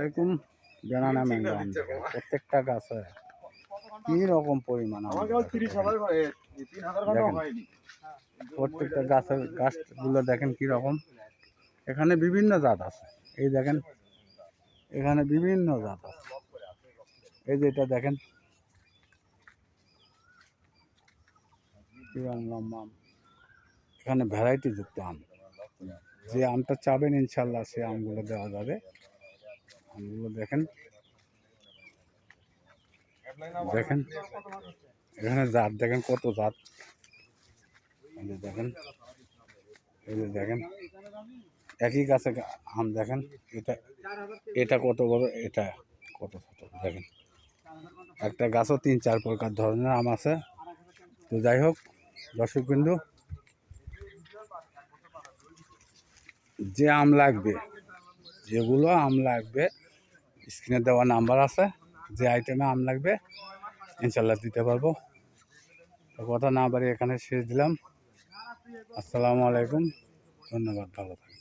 আলাইকুম। জানানা ম্যাঙ্গো আম দেখেন, প্রত্যেকটা গাছে কি রকম পরিমাণ আম দেখেন। প্রত্যেকটা গাছগুলো দেখেন কি রকম। এখানে বিভিন্ন জাত আছে, এই দেখেন এখানে বিভিন্ন জাত আছে। এই যে এটা দেখেন কি লম্বা আম, এখানে ভ্যারাইটি যুক্ত আম। যে আমটা চাবেন ইনশাল্লাহ সে আমগুলো দেওয়া যাবে। আমগুলো দেখেন দেখেন এখানে জাত দেখেন, কত জাত। এই যে দেখেন, এই যে দেখেন একই গাছে আম দেখেন। এটা এটা কত বড়, এটা কত ছোট দেখেন। একটা গাছও 3-4 প্রকার ধরনের আম আছে। তো যাই হোক দর্শকবৃন্দ, যে আম লাগবে, যেগুলো আম লাগবে স্ক্রিনে দেওয়া নাম্বার আছে, যে আইটেমে আম লাগবে ইনশাল্লাহ দিতে পারবো। তো কথা না বাড়ি এখানে শেষ দিলাম। আসসালামু আলাইকুম, ধন্যবাদ, ভালো থাকবেন।